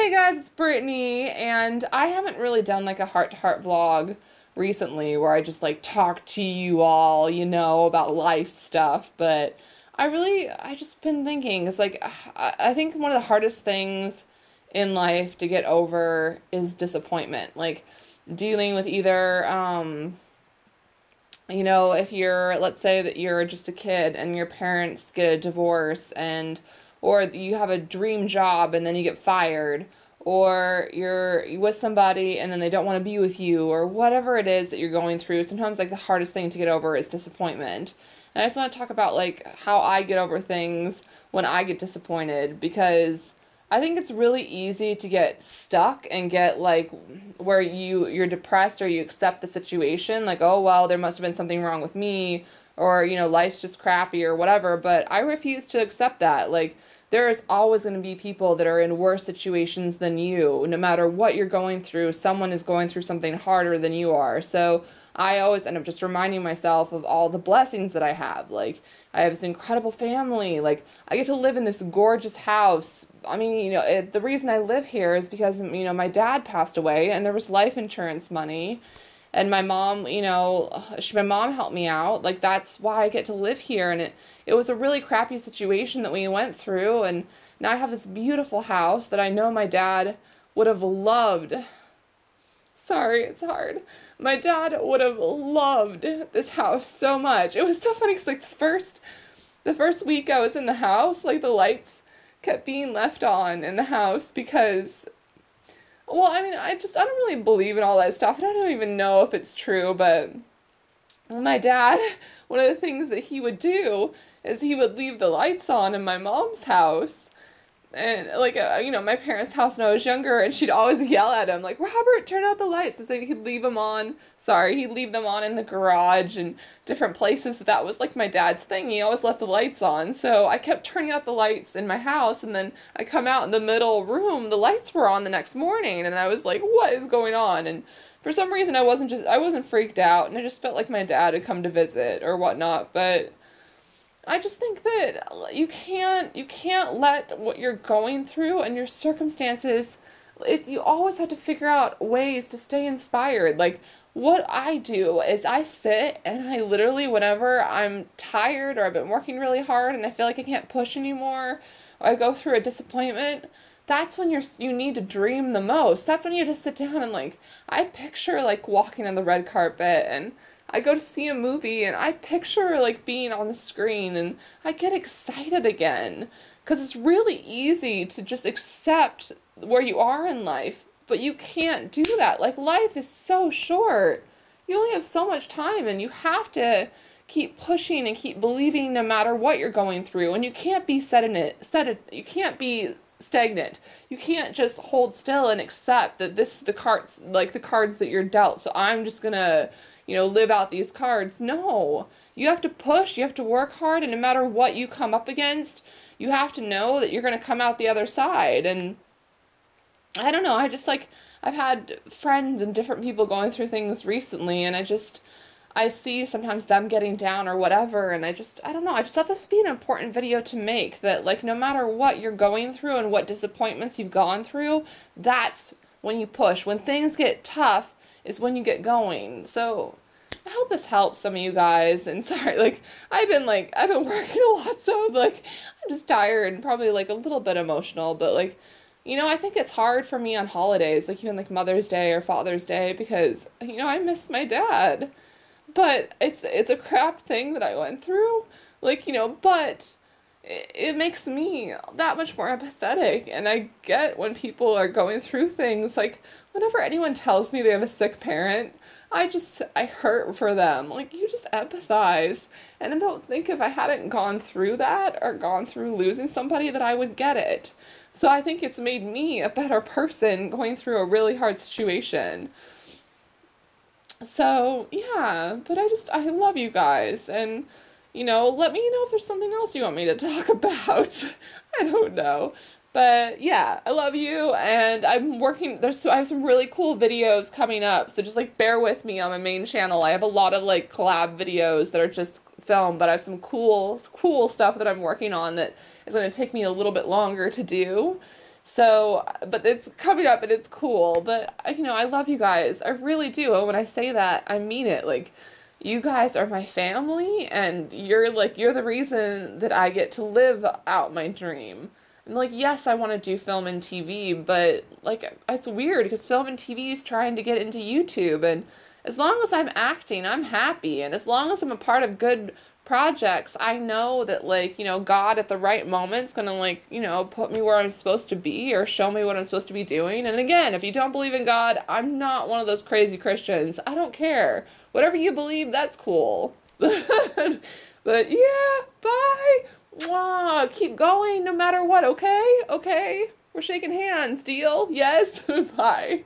Hey guys, it's Brittany, and I haven't really done like a heart-to-heart vlog recently where I just like talk to you all, about life stuff, but I just been thinking, it's like, I think one of the hardest things in life to get over is disappointment, like dealing with either, if let's say that you're just a kid and your parents get a divorce or you have a dream job and then you get fired, or you're with somebody and then they don't want to be with you, or whatever it is that you're going through. Sometimes like the hardest thing to get over is disappointment. And I just want to talk about like how I get over things when I get disappointed, because I think it's really easy to get stuck and get like where you're depressed or you accept the situation, like, oh well, there must have been something wrong with me, or life's just crappy or whatever. But I refuse to accept that. Like, there is always going to be people that are in worse situations than you. No matter what you're going through, someone is going through something harder than you are. So I always end up just reminding myself of all the blessings that I have. Like, I have this incredible family. Like, I get to live in this gorgeous house. I mean, the reason I live here is because, my dad passed away and there was life insurance money. And my mom, my mom helped me out. Like, that's why I get to live here. And it was a really crappy situation that we went through. And now I have this beautiful house that I know my dad would have loved. Sorry, it's hard. My dad would have loved this house so much. It was so funny because, like, the first week I was in the house, like, the lights kept being left on in the house because... Well, I mean, I don't really believe in all that stuff. I don't even know if it's true, but my dad, one of the things that he would do is he would leave the lights on in my mom's house. And, like, my parents' house when I was younger, and she'd always yell at him, like, Robert, turn out the lights. And so he'd leave them on. He'd leave them on in the garage and different places. That was, like, my dad's thing. He always left the lights on. So I kept turning out the lights in my house, and then I come out in the middle room, the lights were on the next morning, and I was like, what is going on? And for some reason, I wasn't freaked out, and I just felt like my dad had come to visit or whatnot, but... I just think that you can't let what you're going through and your circumstances, you always have to figure out ways to stay inspired. Like, what I do is I sit and I literally, whenever I'm tired or I've been working really hard and I feel like I can't push anymore, or I go through a disappointment, that's when you need to dream the most. That's when you just sit down and, like, I picture, like, walking on the red carpet, and I go to see a movie and I picture, like, being on the screen, and I get excited again, because it's really easy to just accept where you are in life, but you can't do that. Like, life is so short. You only have so much time, and you have to keep pushing and keep believing no matter what you're going through, and you can't be you can't be stagnant. You can't just hold still and accept that this is the cards that you're dealt, so I'm just gonna live out these cards. No, you have to push, you have to work hard, and no matter what you come up against, you have to know that you're going to come out the other side. And I don't know, I've had friends and different people going through things recently, and I see sometimes them getting down or whatever, and I don't know, I just thought this would be an important video to make, that, like, no matter what you're going through and what disappointments you've gone through, that's when you push. When things get tough is when you get going. So I hope this helps some of you guys. And sorry, like, I've been working a lot, so I'm just tired and probably, like, a little bit emotional, but, like, I think it's hard for me on holidays, like, even, like, Mother's Day or Father's Day, because, I miss my dad, but it's a crap thing that I went through, like, but it makes me that much more empathetic, and I get when people are going through things. Like, whenever anyone tells me they have a sick parent, I hurt for them. Like, you just empathize, and I don't think if I hadn't gone through that, or gone through losing somebody, that I would get it. So I think it's made me a better person going through a really hard situation. So, yeah, but I love you guys, and let me know if there's something else you want me to talk about. I don't know. But yeah, I love you, and I'm working, I have some really cool videos coming up, so just, like, bear with me on my main channel. I have a lot of, like, collab videos that are just filmed, but I have some cool stuff that I'm working on that is going to take me a little bit longer to do. So, but it's coming up and it's cool. But, I love you guys. I really do. And when I say that, I mean it. Like, you guys are my family, and you're the reason that I get to live out my dream. And, like, yes, I want to do film and TV, but, like, it's weird because film and TV is trying to get into YouTube, and as long as I'm acting, I'm happy, and as long as I'm a part of good projects, I know that, like, God at the right moment's gonna, like, put me where I'm supposed to be, or show me what I'm supposed to be doing. And again, if you don't believe in God, I'm not one of those crazy Christians. I don't care. Whatever you believe, that's cool. But yeah, bye. Mwah. Keep going no matter what, okay? Okay? We're shaking hands. Deal? Yes? Bye.